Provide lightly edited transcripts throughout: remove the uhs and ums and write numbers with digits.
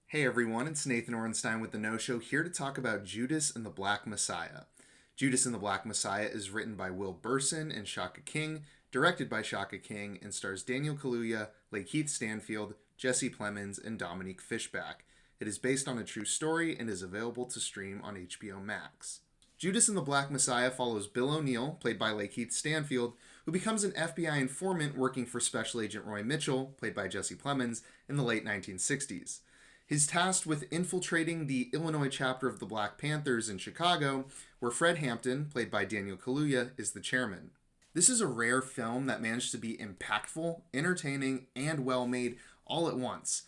Hey everyone, it's Nathan Orenstein with The No Show, here to talk about Judas and the Black Messiah. Judas and the Black Messiah is written by Will Berson and Shaka, directed by Shaka, and stars Daniel Kaluuya, Lakeith Stanfield, Jesse Plemons, and Dominique Fishback. It is based on a true story and is available to stream on HBO Max. Judas and the Black Messiah follows Bill O'Neill, played by Lakeith Stanfield, who becomes an FBI informant working for Special Agent Roy Mitchell, played by Jesse Plemons, in the late 1960s. He's tasked with infiltrating the Illinois chapter of the Black Panthers in Chicago, where Fred Hampton, played by Daniel Kaluuya, is the chairman. This is a rare film that managed to be impactful, entertaining, and well-made all at once.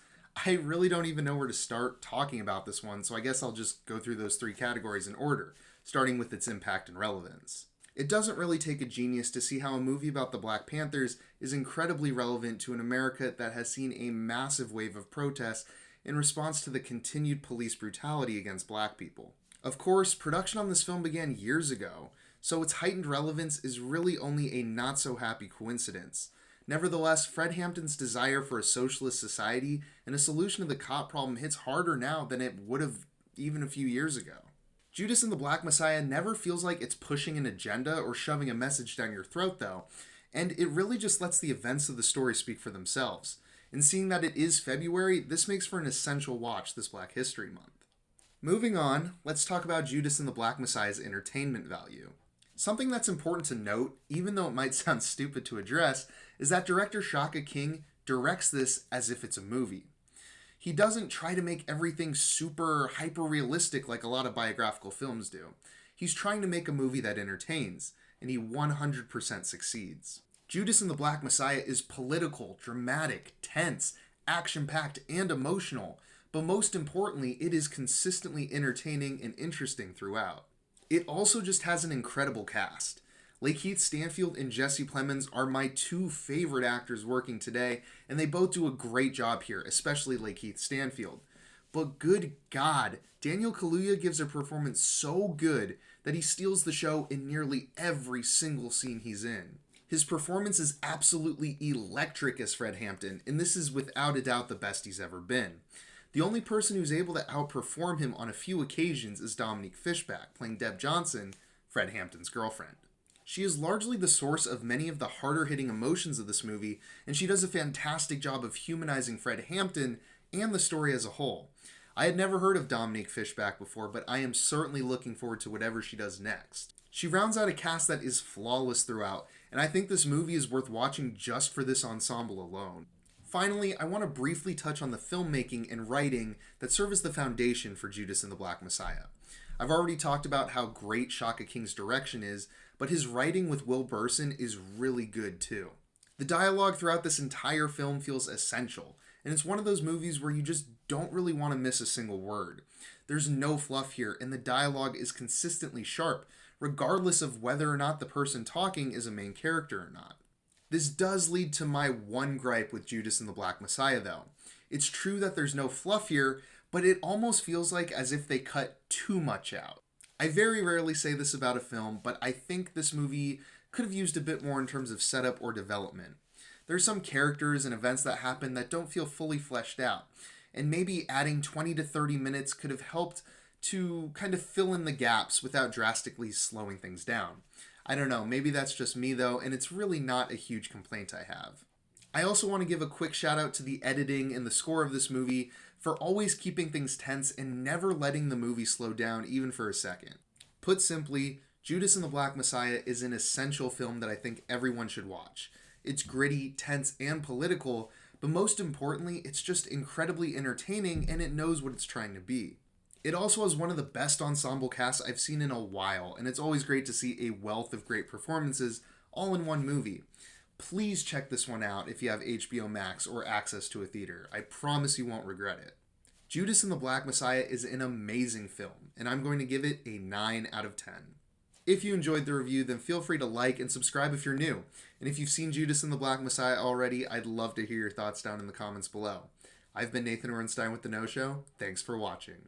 I really don't even know where to start talking about this one, so I guess I'll just go through those three categories in order, starting with its impact and relevance. It doesn't really take a genius to see how a movie about the Black Panthers is incredibly relevant to an America that has seen a massive wave of protests in response to the continued police brutality against black people. Of course, production on this film began years ago, so its heightened relevance is really only a not-so-happy coincidence. Nevertheless, Fred Hampton's desire for a socialist society and a solution to the cop problem hits harder now than it would have even a few years ago. Judas and the Black Messiah never feels like it's pushing an agenda or shoving a message down your throat, though, and it really just lets the events of the story speak for themselves. And seeing that it is February, this makes for an essential watch this Black History Month. Moving on, let's talk about Judas and the Black Messiah's entertainment value. Something that's important to note, even though it might sound stupid to address, is that director Shaka directs this as if it's a movie. He doesn't try to make everything super hyper-realistic like a lot of biographical films do. He's trying to make a movie that entertains, and he 100% succeeds. Judas and the Black Messiah is political, dramatic, tense, action-packed, and emotional, but most importantly, it is consistently entertaining and interesting throughout. It also just has an incredible cast. Lakeith Stanfield and Jesse Plemons are my two favorite actors working today, and they both do a great job here, especially Lakeith Stanfield. But good God, Daniel Kaluuya gives a performance so good that he steals the show in nearly every single scene he's in. His performance is absolutely electric as Fred Hampton, and this is without a doubt the best he's ever been. The only person who's able to outperform him on a few occasions is Dominique Fishback, playing Deb Johnson, Fred Hampton's girlfriend. She is largely the source of many of the harder-hitting emotions of this movie, and she does a fantastic job of humanizing Fred Hampton and the story as a whole. I had never heard of Dominique Fishback before, but I am certainly looking forward to whatever she does next. She rounds out a cast that is flawless throughout, and I think this movie is worth watching just for this ensemble alone. Finally, I want to briefly touch on the filmmaking and writing that serve as the foundation for Judas and the Black Messiah. I've already talked about how great Shaka direction is, but his writing with Will Berson is really good too. The dialogue throughout this entire film feels essential, and it's one of those movies where you just don't really want to miss a single word. There's no fluff here, and the dialogue is consistently sharp, regardless of whether or not the person talking is a main character or not. This does lead to my one gripe with Judas and the Black Messiah, though. It's true that there's no fluff here, but it almost feels like as if they cut too much out. I very rarely say this about a film, but I think this movie could have used a bit more in terms of setup or development. There's some characters and events that happen that don't feel fully fleshed out, and maybe adding 20 to 30 minutes could have helped to kind of fill in the gaps without drastically slowing things down. I don't know, maybe that's just me though, and it's really not a huge complaint I have. I also want to give a quick shout out to the editing and the score of this movie for always keeping things tense and never letting the movie slow down even for a second. Put simply, Judas and the Black Messiah is an essential film that I think everyone should watch. It's gritty, tense, and political, but most importantly, it's just incredibly entertaining and it knows what it's trying to be. It also has one of the best ensemble casts I've seen in a while, and it's always great to see a wealth of great performances all in one movie. Please check this one out if you have HBO Max or access to a theater. I promise you won't regret it. Judas and the Black Messiah is an amazing film, and I'm going to give it a 9 out of 10. If you enjoyed the review, then feel free to like and subscribe if you're new. And if you've seen Judas and the Black Messiah already, I'd love to hear your thoughts down in the comments below. I've been Nathan Orenstein with The No Show. Thanks for watching.